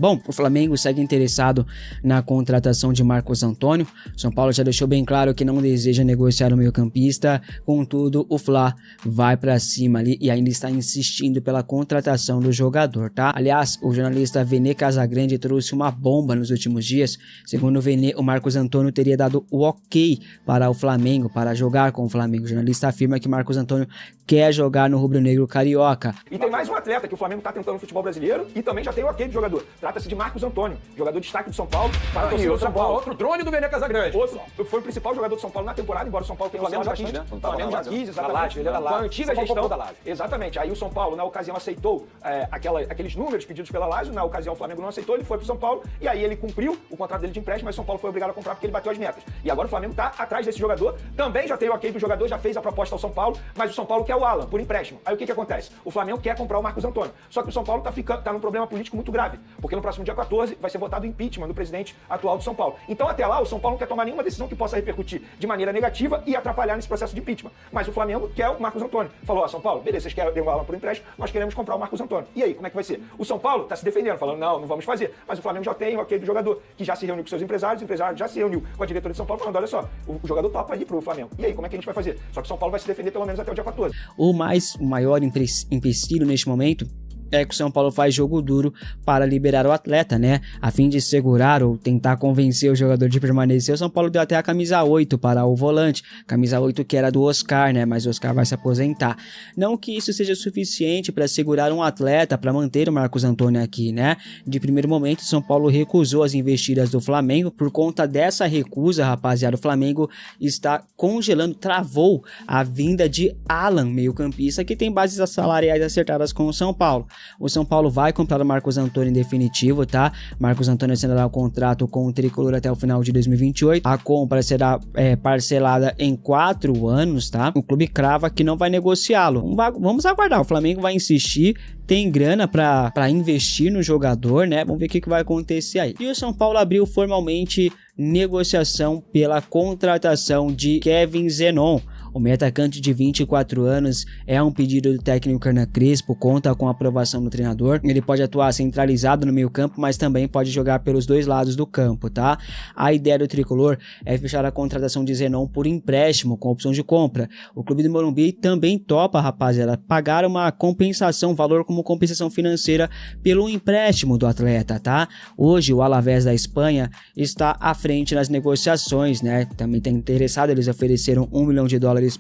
Bom, o Flamengo segue interessado na contratação de Marcos Antônio. São Paulo já deixou bem claro que não deseja negociar o meio-campista, contudo, o Fla vai para cima ali e ainda está insistindo pela contratação do jogador, tá? Aliás, o jornalista Vene Casagrande trouxe uma bomba nos últimos dias. Segundo o Vene, o Marcos Antônio teria dado o ok para o Flamengo, para jogar com o Flamengo. O jornalista afirma que Marcos Antônio quer jogar no rubro-negro carioca. E tem mais um atleta que o Flamengo está tentando no futebol brasileiro e também já tem o ok do jogador. Trata-se de Marcos Antônio, jogador de destaque do São Paulo para a torcida do São Paulo. Outro drone do Vene Casagrande. Foi o principal jogador do São Paulo na temporada, embora o São Paulo tenha Flamengo já quis, né? O Flamengo já quis, exatamente. Ele era lá. Com a antiga gestão. Exatamente. Aí o São Paulo, na ocasião, aceitou aqueles números pedidos pela Lazio. Na ocasião, o Flamengo não aceitou, ele foi pro São Paulo e aí ele cumpriu o contrato dele de empréstimo, mas o São Paulo foi obrigado a comprar porque ele bateu as metas. E agora o Flamengo tá atrás desse jogador. Também já tem o ok do jogador, já fez a proposta ao São Paulo, mas o São Paulo quer o Alan, por empréstimo. Aí o que acontece? O Flamengo quer comprar o Marcos Antônio. Só que o São Paulo tá num problema político muito grave, porque no próximo dia 14 vai ser votado o impeachment do presidente atual do São Paulo. Então até lá o São Paulo não quer tomar nenhuma decisão que possa repercutir de maneira negativa e atrapalhar nesse processo de impeachment. Mas o Flamengo quer o Marcos Antônio. Falou, São Paulo, beleza, vocês querem o Alan por empréstimo, nós queremos comprar o Marcos Antônio. E aí, como é que vai ser? O São Paulo tá se defendendo, falando, não vamos fazer. Mas o Flamengo já tem o ok do jogador, que já se reuniu com seus empresários, o empresário já se reuniu com a diretoria de São Paulo, falando, olha só, o jogador topa ir pro Flamengo. E aí, como é que a gente vai fazer? Só que o São Paulo vai se defender pelo menos até o dia 14. O maior empecilho neste momento é que o São Paulo faz jogo duro para liberar o atleta, né? A fim de segurar ou tentar convencer o jogador de permanecer, o São Paulo deu até a camisa 8 para o volante. Camisa 8 que era do Oscar, né? Mas o Oscar vai se aposentar. Não que isso seja suficiente para segurar um atleta, para manter o Marcos Antônio aqui, né? De primeiro momento, o São Paulo recusou as investidas do Flamengo. Por conta dessa recusa, rapaziada, o Flamengo está congelando, travou a vinda de Alan, meio-campista, que tem bases salariais acertadas com o São Paulo. O São Paulo vai comprar o Marcos Antônio em definitivo, tá? Marcos Antônio assinará o contrato com o Tricolor até o final de 2028. A compra será parcelada em 4 anos, tá? O clube crava que não vai negociá-lo. Vamos aguardar, o Flamengo vai insistir, tem grana para investir no jogador, né? Vamos ver o que vai acontecer aí. E o São Paulo abriu formalmente negociação pela contratação de Kevin Zenon. O meio-atacante de 24 anos é um pedido do técnico Hernan Crespo, conta com a aprovação do treinador. Ele pode atuar centralizado no meio campo, mas também pode jogar pelos dois lados do campo, tá? A ideia do Tricolor é fechar a contratação de Zenon por empréstimo, com opção de compra. O clube do Morumbi também topa, rapaziada, pagar uma compensação, valor como compensação financeira pelo empréstimo do atleta, tá? Hoje o Alavés da Espanha está à frente nas negociações, né? Também está interessado, eles ofereceram $1 milhão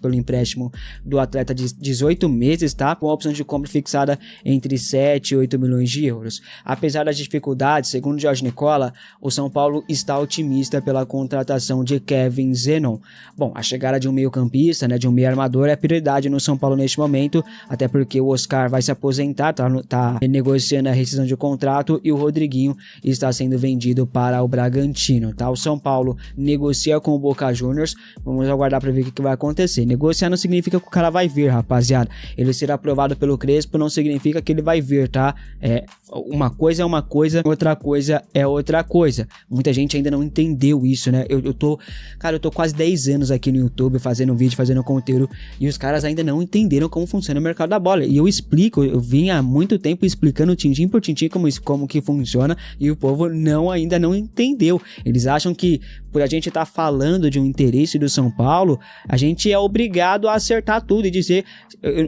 pelo empréstimo do atleta de 18 meses, tá? Com a opção de compra fixada entre 7 e 8 milhões de euros. Apesar das dificuldades, segundo Jorge Nicola, o São Paulo está otimista pela contratação de Kevin Zenon. Bom, a chegada de um meio-campista, né, de um meio-armador é prioridade no São Paulo neste momento, até porque o Oscar vai se aposentar, tá negociando a rescisão de contrato e o Rodriguinho está sendo vendido para o Bragantino, tá? O São Paulo negocia com o Boca Juniors, vamos aguardar para ver o que vai acontecer. Negociar não significa que o cara vai vir, rapaziada. Ele ser aprovado pelo Crespo não significa que ele vai vir, tá? Uma coisa é uma coisa, outra coisa é outra coisa. Muita gente ainda não entendeu isso, né? Eu tô quase 10 anos aqui no YouTube fazendo vídeo, fazendo conteúdo, e os caras ainda não entenderam como funciona o mercado da bola. E eu eu vim há muito tempo explicando tintim por tintim como que funciona, e o povo ainda não entendeu. Eles acham que por a gente estar falando de um interesse do São Paulo, a gente é obrigado a acertar tudo e dizer,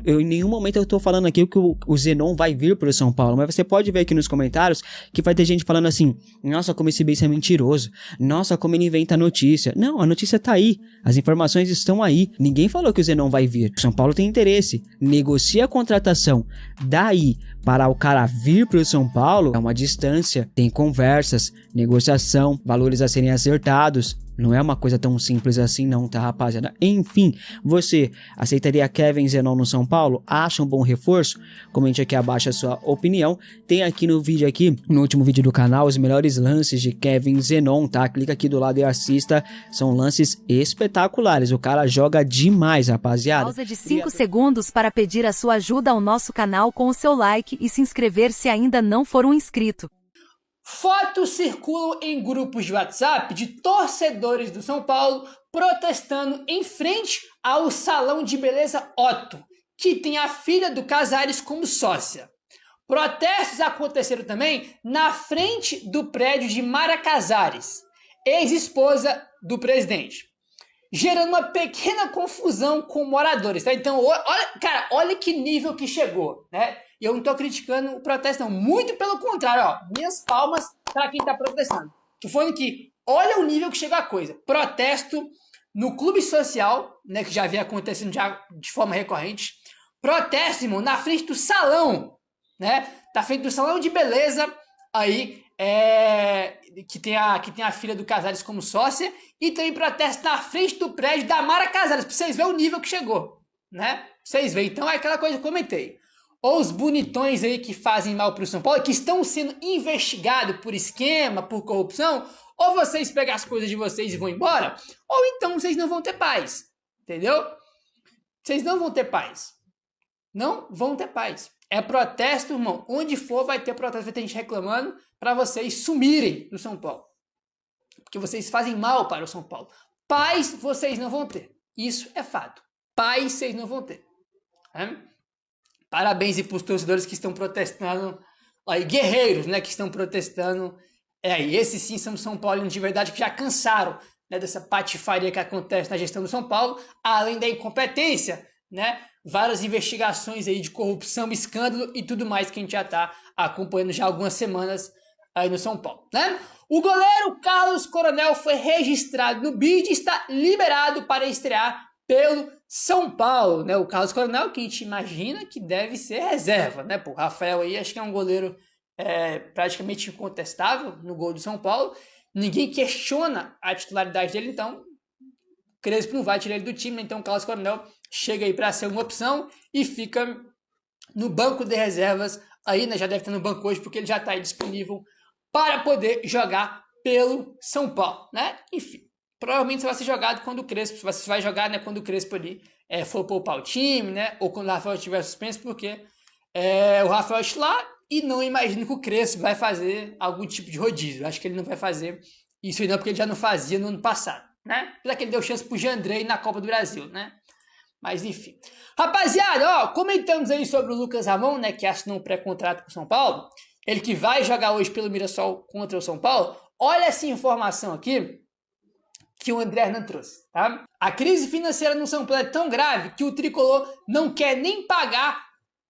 em nenhum momento eu tô falando aqui que o Zenon vai vir pro São Paulo, mas você pode ver aqui nos comentários que vai ter gente falando assim, nossa, como esse beijo é mentiroso, nossa, como ele inventa a notícia. Não, a notícia tá aí, as informações estão aí, ninguém falou que o Zenon vai vir. O São Paulo tem interesse, negocia a contratação, daí para o cara vir pro São Paulo é uma distância, tem conversas, negociação, valores a serem acertados. Não é uma coisa tão simples assim não, tá, rapaziada? Enfim, você aceitaria Kevin Zenon no São Paulo? Acha um bom reforço? Comente aqui abaixo a sua opinião. Tem aqui no vídeo no último vídeo do canal, os melhores lances de Kevin Zenon, tá? Clica aqui do lado e assista. São lances espetaculares. O cara joga demais, rapaziada. Pausa de 5 segundos para pedir a sua ajuda ao nosso canal com o seu like e se inscrever se ainda não for um inscrito. Fotos circulam em grupos de WhatsApp de torcedores do São Paulo protestando em frente ao salão de beleza Otto, que tem a filha do Casares como sócia. Protestos aconteceram também na frente do prédio de Mara Casares, ex-esposa do presidente, gerando uma pequena confusão com moradores, tá? Então, olha, cara, olha que nível que chegou, né? E eu não tô criticando o protesto, não. Muito pelo contrário, ó. Minhas palmas para quem tá protestando. Tô falando que olha o nível que chegou a coisa. Protesto no clube social, né, que já vinha acontecendo já de forma recorrente. Protesto, irmão, na frente do salão, né? Na frente do salão de beleza, aí, que tem a filha do Casares como sócia, e também protesto na frente do prédio da Mara Casares, pra vocês verem o nível que chegou, né? Pra vocês verem. Então é aquela coisa que eu comentei. Ou os bonitões aí que fazem mal pro São Paulo, que estão sendo investigados por esquema, por corrupção, ou vocês pegam as coisas de vocês e vão embora, ou então vocês não vão ter paz, entendeu? Vocês não vão ter paz. Não vão ter paz. É protesto, irmão. Onde for vai ter protesto, vai ter gente reclamando para vocês sumirem do São Paulo. Porque vocês fazem mal para o São Paulo. Paz vocês não vão ter. Isso é fato. Paz vocês não vão ter. Parabéns para os torcedores que estão protestando. Aí, guerreiros, né, que estão protestando. E esses sim são São Paulinos de verdade que já cansaram, né, dessa patifaria que acontece na gestão do São Paulo, além da incompetência, né? Várias investigações aí de corrupção, escândalo e tudo mais que a gente já está acompanhando já há algumas semanas aí no São Paulo, né? O goleiro Carlos Coronel foi registrado no BID e está liberado para estrear pelo São Paulo, né? O Carlos Coronel, que a gente imagina que deve ser reserva, né? Pô, o Rafael aí acho que é um goleiro praticamente incontestável no gol do São Paulo. Ninguém questiona a titularidade dele, então Crespo não vai tirar ele do time, né? Então o Carlos Coronel chega aí para ser uma opção e fica no banco de reservas aí, né? Já deve estar no banco hoje porque ele já está aí disponível para poder jogar pelo São Paulo, né? Enfim, provavelmente você vai ser jogado quando o Crespo, você vai jogar, né, quando o Crespo ali for poupar o time, né? Ou quando o Rafael estiver suspenso, porque o Rafael está lá e não imagino que o Crespo vai fazer algum tipo de rodízio. Eu acho que ele não vai fazer isso aí não, porque ele já não fazia no ano passado, né? Apesar que ele deu chance pro Jandrei na Copa do Brasil, né? Mas enfim. Rapaziada, ó, comentamos aí sobre o Lucas Ramon, né, que assinou um pré-contrato com o São Paulo. Ele que vai jogar hoje pelo Mirassol contra o São Paulo. Olha essa informação aqui que o André Hernan trouxe, tá? A crise financeira no São Paulo é tão grave que o tricolor não quer nem pagar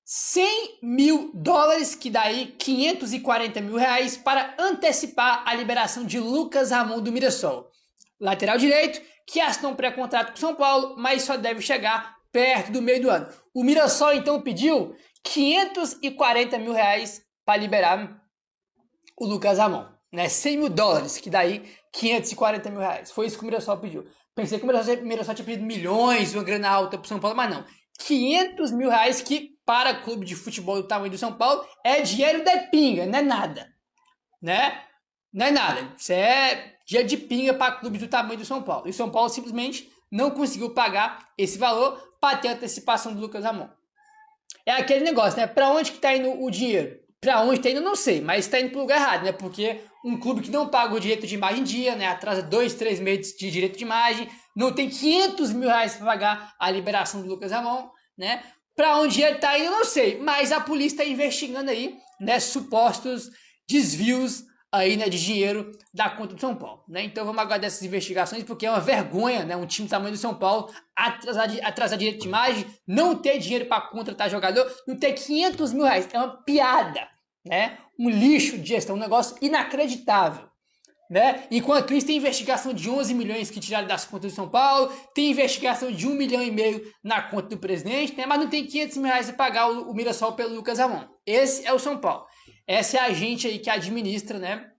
$100 mil, que daí 540 mil reais, para antecipar a liberação de Lucas Ramon do Mirassol. Lateral direito, que assinou um pré-contrato com o São Paulo, mas só deve chegar perto do meio do ano. O Mirassol, então, pediu 540 mil reais para liberar o Lucas Ramon, né? $100 mil, que daí 540 mil reais. Foi isso que o Mirassol pediu. Pensei que o Mirassol tinha pedido milhões, uma grana alta para o São Paulo, mas não. 500 mil reais, que para clube de futebol do tamanho do São Paulo é dinheiro de pinga, não é nada, né? Não é nada. Isso é dinheiro de pinga para clube do tamanho do São Paulo. E o São Paulo simplesmente não conseguiu pagar esse valor para ter a antecipação do Lucas Ramon. É aquele negócio, né? Para onde que tá indo o dinheiro? Para onde tá indo, eu não sei, mas está indo para o lugar errado, né? Porque um clube que não paga o direito de imagem em dia, né? Atrasa 2, 3 meses de direito de imagem, não tem 500 mil reais para pagar a liberação do Lucas Ramon, né? Para onde ele tá indo, eu não sei, mas a polícia está investigando aí, né? Supostos desvios aí, né, de dinheiro da conta do São Paulo, né? Então vamos aguardar essas investigações, porque é uma vergonha, né, um time do tamanho do São Paulo atrasar direito de imagem, não ter dinheiro para contratar jogador, não ter 500 mil reais, é uma piada, né? Um lixo de gestão, um negócio inacreditável, né? Enquanto isso tem investigação de 11 milhões que tiraram das contas do São Paulo, tem investigação de 1,5 milhão na conta do presidente, né? Mas não tem 500 mil reais para pagar o Mirassol pelo Lucas Ramon. Esse é o São Paulo. Essa é a gente aí que administra, né?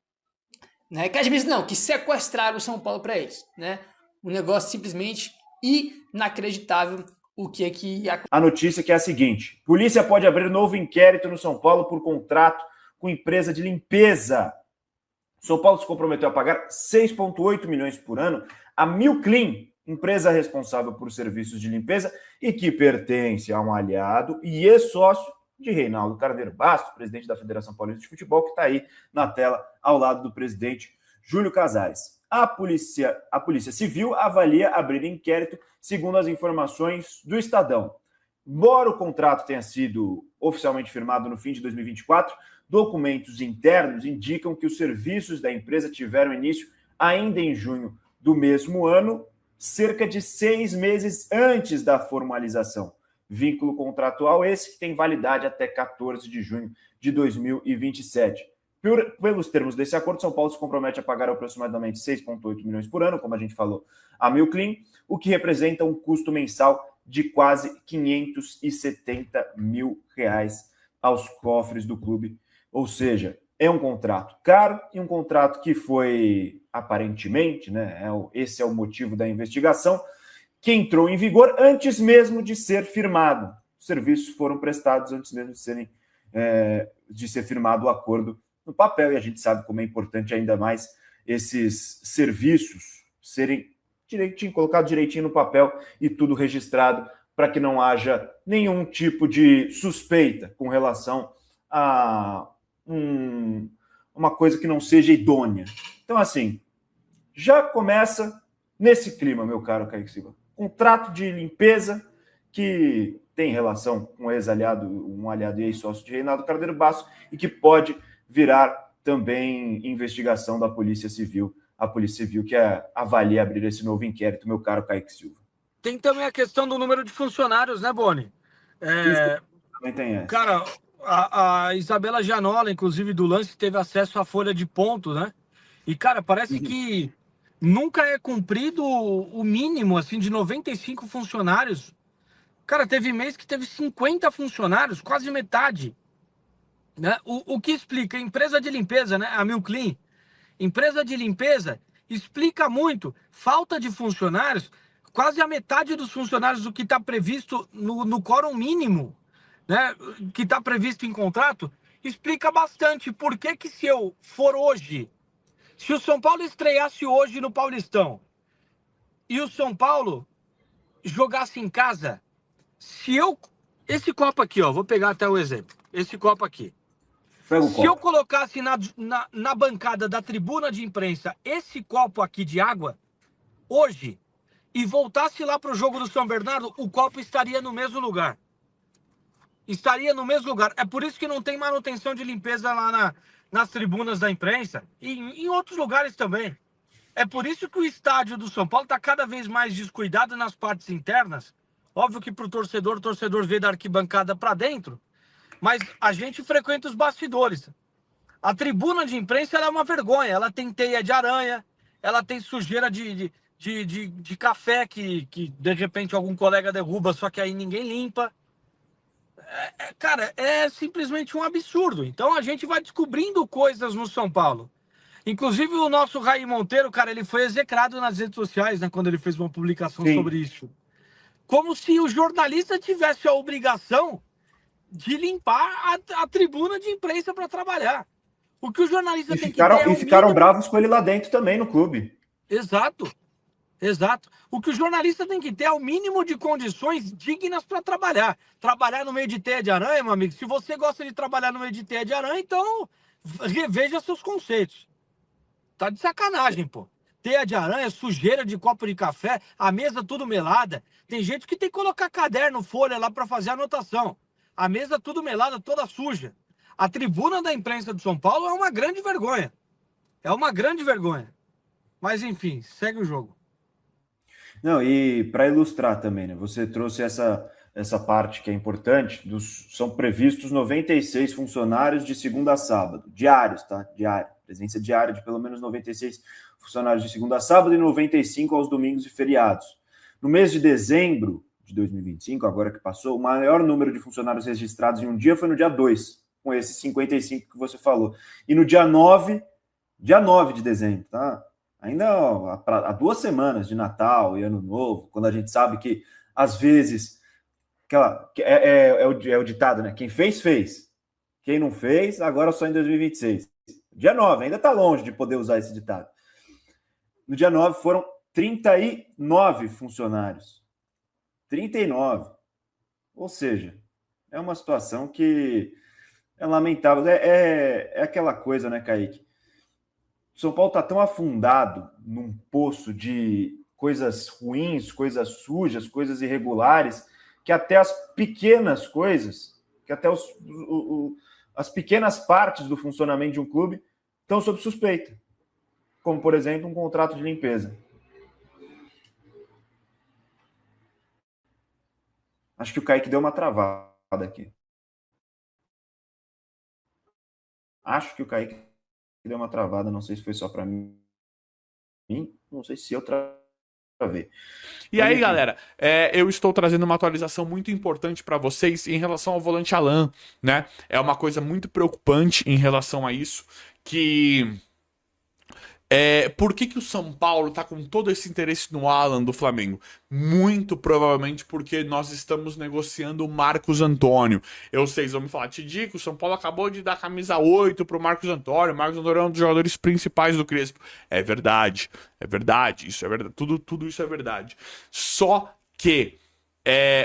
Que administra não, que sequestraram o São Paulo para eles, né? Um negócio simplesmente inacreditável o que é que... A notícia que é a seguinte: polícia pode abrir novo inquérito no São Paulo por contrato com empresa de limpeza. São Paulo se comprometeu a pagar 6,8 milhões por ano a Milclean, empresa responsável por serviços de limpeza e que pertence a um aliado e ex-sócio de Reinaldo Carneiro Bastos, presidente da Federação Paulista de Futebol, que está aí na tela ao lado do presidente Júlio Casares. A Polícia Civil avalia abrir inquérito, segundo as informações do Estadão. Embora o contrato tenha sido oficialmente firmado no fim de 2024, documentos internos indicam que os serviços da empresa tiveram início ainda em junho do mesmo ano, cerca de 6 meses antes da formalização. Vínculo contratual esse que tem validade até 14 de junho de 2027. Pelos termos desse acordo, São Paulo se compromete a pagar aproximadamente 6,8 milhões por ano, como a gente falou, a Milclean, o que representa um custo mensal de quase 570 mil reais aos cofres do clube. Ou seja, é um contrato caro e um contrato que foi, aparentemente, né, esse é o motivo da investigação, que entrou em vigor antes mesmo de ser firmado. Os serviços foram prestados antes mesmo de ser firmado o acordo no papel, e a gente sabe como é importante ainda mais esses serviços serem colocados direitinho no papel e tudo registrado para que não haja nenhum tipo de suspeita com relação a uma coisa que não seja idônea. Então, assim, já começa nesse clima, meu caro Kaique Silva. Contrato de limpeza que tem relação com um ex-aliado, um aliado e ex-sócio de Reinaldo Carneiro Basso e que pode virar também investigação da Polícia Civil, a Polícia Civil que avalia abrir esse novo inquérito, meu caro Kaique Silva. Tem também a questão do número de funcionários, né, Boni? Também tem essa. Cara, a Isabela Gianola, inclusive do Lance, teve acesso à folha de pontos, né? E, cara, parece que nunca é cumprido o mínimo, assim, de 95 funcionários. Cara, teve mês que teve 50 funcionários, quase metade. Né? O que explica? Empresa de limpeza, né? A Milclean. Empresa de limpeza explica muito. Falta de funcionários, quase a metade dos funcionários do que está previsto no quórum mínimo, né? Que está previsto em contrato, explica bastante. Por que que se eu for hoje, se o São Paulo estreasse hoje no Paulistão e o São Paulo jogasse em casa, esse copo aqui, ó, vou pegar até o exemplo, esse copo aqui. Se eu colocasse na bancada da tribuna de imprensa esse copo aqui de água, hoje, e voltasse lá para o jogo do São Bernardo, o copo estaria no mesmo lugar. Estaria no mesmo lugar. É por isso que não tem manutenção de limpeza lá nas tribunas da imprensa e em outros lugares também. É por isso que o estádio do São Paulo está cada vez mais descuidado nas partes internas. Óbvio que para o torcedor vê da arquibancada para dentro, mas a gente frequenta os bastidores. A tribuna de imprensa ela é uma vergonha. Ela tem teia de aranha, ela tem sujeira de café que de repente algum colega derruba, só que aí ninguém limpa. Cara, é simplesmente um absurdo. Então a gente vai descobrindo coisas no São Paulo. Inclusive o nosso Raí Monteiro, cara, ele foi execrado nas redes sociais, né, quando ele fez uma publicação sobre isso. Como se o jornalista tivesse a obrigação de limpar a tribuna de imprensa para trabalhar. O que o jornalista tem que ter E ficaram bravos com ele lá dentro também, no clube. Exato. O que o jornalista tem que ter é o mínimo de condições dignas para trabalhar. Trabalhar no meio de teia de aranha, meu amigo, se você gosta de trabalhar no meio de teia de aranha, então reveja seus conceitos. Tá de sacanagem, pô. Teia de aranha, sujeira de copo de café, a mesa tudo melada. Tem gente que tem que colocar caderno, folha lá para fazer anotação. A mesa tudo melada, toda suja. A tribuna da imprensa de São Paulo é uma grande vergonha. É uma grande vergonha. Mas, enfim, segue o jogo. Não, e para ilustrar também, né? Você trouxe essa parte que é importante. São previstos 96 funcionários de segunda a sábado. Diários, tá? Diário. Presença diária de pelo menos 96 funcionários de segunda a sábado e 95 aos domingos e feriados. No mês de dezembro de 2025, agora que passou, o maior número de funcionários registrados em um dia foi no dia 2, com esses 55 que você falou. E no dia 9 de dezembro, tá? Ainda há 2 semanas de Natal e Ano Novo, quando a gente sabe que, às vezes, é o ditado, né? Quem fez, fez. Quem não fez, agora só em 2026. Dia 9, ainda está longe de poder usar esse ditado. No dia 9 foram 39 funcionários. 39. Ou seja, é uma situação que é lamentável. É aquela coisa, né, Kaique? São Paulo está tão afundado num poço de coisas ruins, coisas sujas, coisas irregulares, que até as pequenas coisas, que até as pequenas partes do funcionamento de um clube estão sob suspeita, como, por exemplo, um contrato de limpeza. Acho que o Kaique deu uma travada aqui. Acho que o Kaique deu uma travada, não sei se foi só para mim, não sei se eu travei. E aí, galera, eu estou trazendo uma atualização muito importante para vocês em relação ao volante Alan, né? É uma coisa muito preocupante em relação a isso, que... por que o São Paulo tá com todo esse interesse no Alan do Flamengo? Muito provavelmente porque nós estamos negociando o Marcos Antônio. Eu sei, vocês vão me falar, Tidico, o São Paulo acabou de dar camisa 8 pro Marcos Antônio. O Marcos Antônio é um dos jogadores principais do Crespo. É verdade, isso é verdade. Tudo isso é verdade. Só que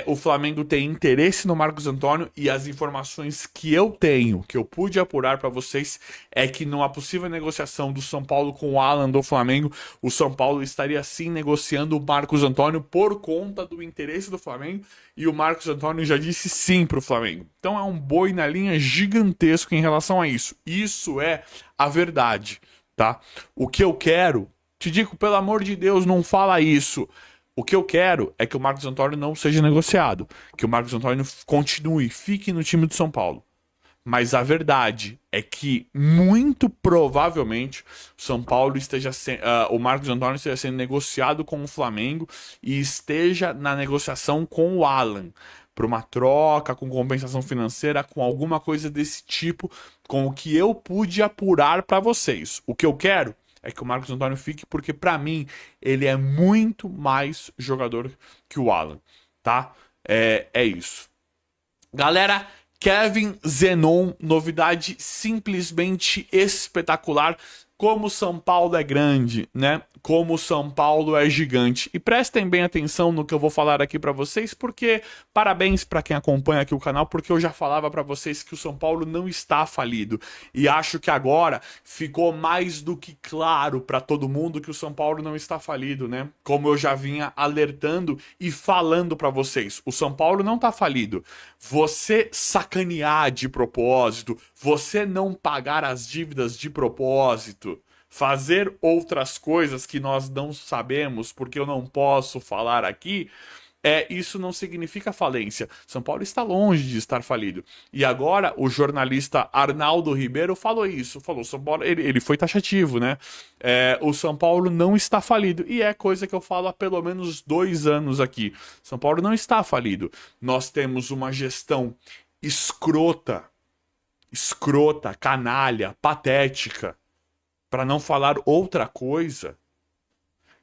o Flamengo tem interesse no Marcos Antônio e as informações que eu tenho, que eu pude apurar para vocês, é que numa possível negociação do São Paulo com o Alan do Flamengo, o São Paulo estaria sim negociando o Marcos Antônio por conta do interesse do Flamengo e o Marcos Antônio já disse sim para o Flamengo. Então é um boi na linha gigantesco em relação a isso. Isso é a verdade, tá? O que eu quero, te digo, pelo amor de Deus, não fala isso. O que eu quero é que o Marcos Antônio não seja negociado, que o Marcos Antônio continue, fique no time do São Paulo. Mas a verdade é que, muito provavelmente, o Marcos Antônio esteja sendo negociado com o Flamengo e esteja na negociação com o Alan, para uma troca, com compensação financeira, com alguma coisa desse tipo, com o que eu pude apurar para vocês. O que eu quero é que o Marcos Antônio fique, porque pra mim ele é muito mais jogador que o Alan, tá? É isso. Galera, Kevin Zenon, novidade simplesmente espetacular. Como o São Paulo é grande, né? Como o São Paulo é gigante. E prestem bem atenção no que eu vou falar aqui pra vocês, porque parabéns pra quem acompanha aqui o canal, porque eu já falava pra vocês que o São Paulo não está falido. E acho que agora ficou mais do que claro pra todo mundo que o São Paulo não está falido, né? Como eu já vinha alertando e falando pra vocês, o São Paulo não tá falido. Você sacanear de propósito, você não pagar as dívidas de propósito, fazer outras coisas que nós não sabemos, porque eu não posso falar aqui, isso não significa falência. São Paulo está longe de estar falido. E agora o jornalista Arnaldo Ribeiro falou isso. Falou, São Paulo, ele foi taxativo, né? O São Paulo não está falido. E é coisa que eu falo há pelo menos 2 anos aqui. São Paulo não está falido. Nós temos uma gestão escrota, canalha, patética, para não falar outra coisa,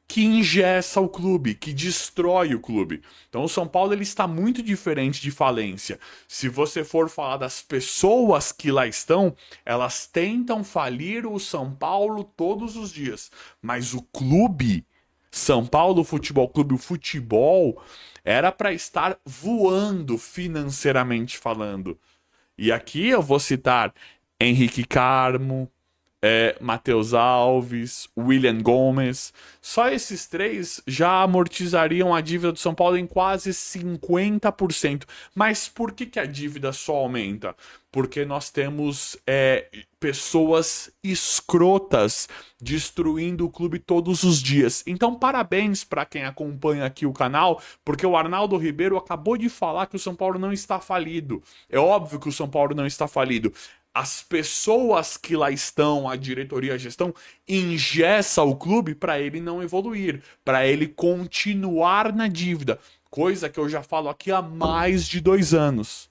que engessa o clube, que destrói o clube. Então o São Paulo ele está muito diferente de falência. Se você for falar das pessoas que lá estão, elas tentam falir o São Paulo todos os dias. Mas o clube, São Paulo Futebol Clube, o futebol, era para estar voando financeiramente falando. E aqui eu vou citar Henrique Carmo, Matheus Alves, William Gomes. Só esses 3 já amortizariam a dívida do São Paulo em quase 50%. Mas por que a dívida só aumenta? Porque nós temos pessoas escrotas destruindo o clube todos os dias. Então, parabéns para quem acompanha aqui o canal, porque o Arnaldo Ribeiro acabou de falar que o São Paulo não está falido. É óbvio que o São Paulo não está falido. As pessoas que lá estão, a diretoria, a gestão, engessa o clube para ele não evoluir, para ele continuar na dívida. Coisa que eu já falo aqui há mais de 2 anos.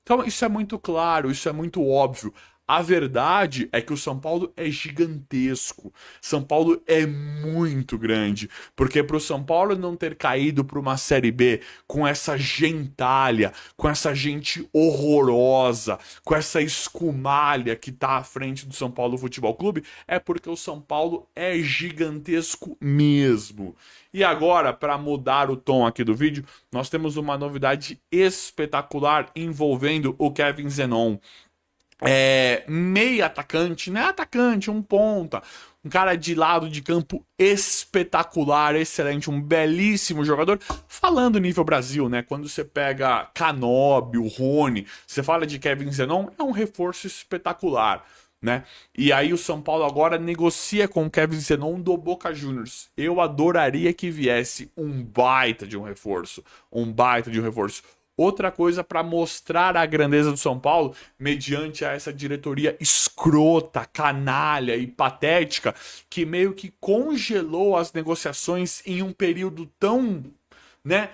Então isso é muito claro, isso é muito óbvio. A verdade é que o São Paulo é gigantesco. São Paulo é muito grande. Porque para o São Paulo não ter caído para uma Série B com essa gentalha, com essa gente horrorosa, com essa escumalha que está à frente do São Paulo Futebol Clube, é porque o São Paulo é gigantesco mesmo. E agora, para mudar o tom aqui do vídeo, nós temos uma novidade espetacular envolvendo o Kevin Zenon. meio atacante, não é atacante, um ponta, um cara de lado de campo espetacular, excelente, um belíssimo jogador. Falando nível Brasil, né? Quando você pega Canóbio, Rony, você fala de Kevin Zenon, é um reforço espetacular, né? E aí o São Paulo agora negocia com o Kevin Zenon do Boca Juniors. Eu adoraria que viesse um baita de um reforço, Outra coisa para mostrar a grandeza do São Paulo, mediante a essa diretoria escrota, canalha e patética, que meio que congelou as negociações em um período tão, né,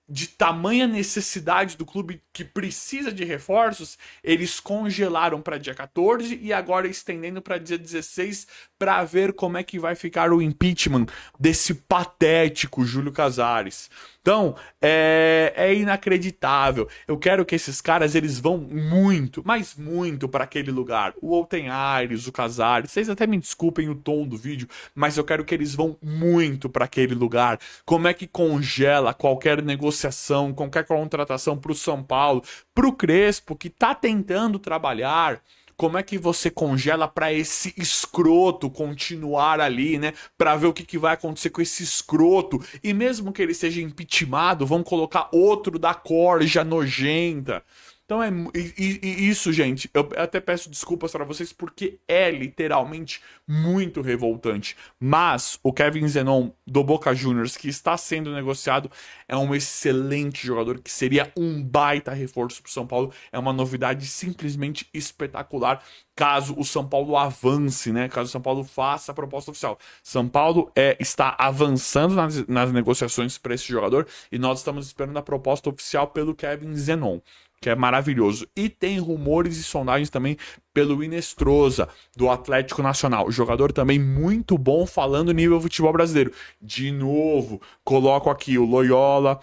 de tamanha necessidade do clube que precisa de reforços, eles congelaram para dia 14 e agora estendendo para dia 16 para ver como é que vai ficar o impeachment desse patético Júlio Casares. Então, é inacreditável. Eu quero que esses caras, eles vão muito, mas muito para aquele lugar. O Olten Aires, o Casares, vocês até me desculpem o tom do vídeo, mas eu quero que eles vão muito para aquele lugar. Como é que congela qualquer negociação, qualquer contratação para o São Paulo, para o Crespo, que tá tentando trabalhar? Como é que você congela para esse escroto continuar ali, né? Para ver o que vai acontecer com esse escroto. E mesmo que ele seja impeachmentado, vão colocar outro da corja nojenta. Então isso, gente, eu até peço desculpas para vocês porque é literalmente muito revoltante. Mas o Kevin Zenon do Boca Juniors, que está sendo negociado, é um excelente jogador que seria um baita reforço para o São Paulo. É uma novidade simplesmente espetacular caso o São Paulo avance, né? Caso o São Paulo faça a proposta oficial. São Paulo está avançando nas negociações para esse jogador e nós estamos esperando a proposta oficial pelo Kevin Zenon, que é maravilhoso. E tem rumores e sondagens também pelo Inestrosa, do Atlético Nacional. Jogador também muito bom falando nível futebol brasileiro. De novo, coloco aqui o Loyola,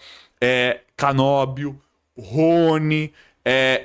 Canóbio, Rony,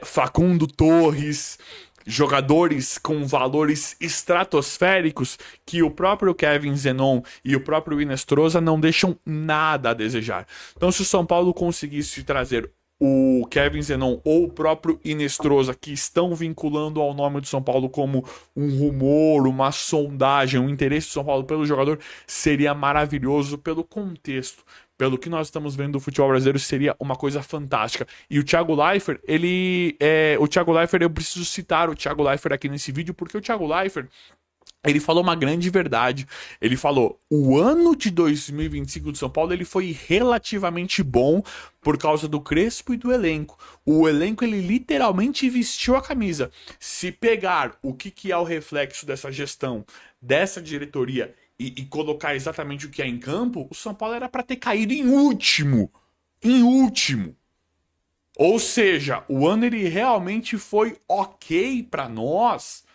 Facundo Torres, jogadores com valores estratosféricos que o próprio Kevin Zenon e o próprio Inestrosa não deixam nada a desejar. Então, se o São Paulo conseguisse trazer o Kevin Zenon ou o próprio Inestrosa, que estão vinculando ao nome do São Paulo como um rumor, uma sondagem, um interesse do São Paulo pelo jogador, seria maravilhoso pelo contexto. Pelo que nós estamos vendo do futebol brasileiro, seria uma coisa fantástica. E o Thiago Leifert, eu preciso citar o Thiago Leifert aqui nesse vídeo, porque o Thiago Leifert, ele falou uma grande verdade. Ele falou: o ano de 2025 do São Paulo ele foi relativamente bom por causa do Crespo e do elenco. O elenco ele literalmente vestiu a camisa. Se pegar o que é o reflexo dessa gestão, dessa diretoria e colocar exatamente o que é em campo, o São Paulo era para ter caído em último. Em último. Ou seja, o ano ele realmente foi ok para nós,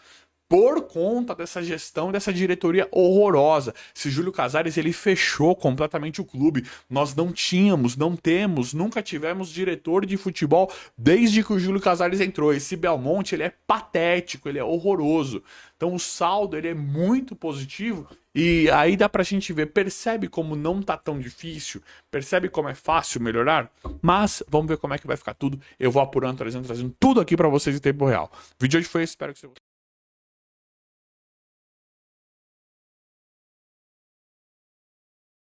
por conta dessa gestão, dessa diretoria horrorosa. Se Júlio Casares, ele fechou completamente o clube. Nós não temos, nunca tivemos diretor de futebol desde que o Júlio Casares entrou. Esse Belmonte, ele é patético, ele é horroroso. Então o saldo, ele é muito positivo. E aí dá pra gente ver, percebe como não tá tão difícil, percebe como é fácil melhorar, mas vamos ver como é que vai ficar tudo. Eu vou apurando, trazendo tudo aqui pra vocês em tempo real. O vídeo de hoje foi esse, espero que você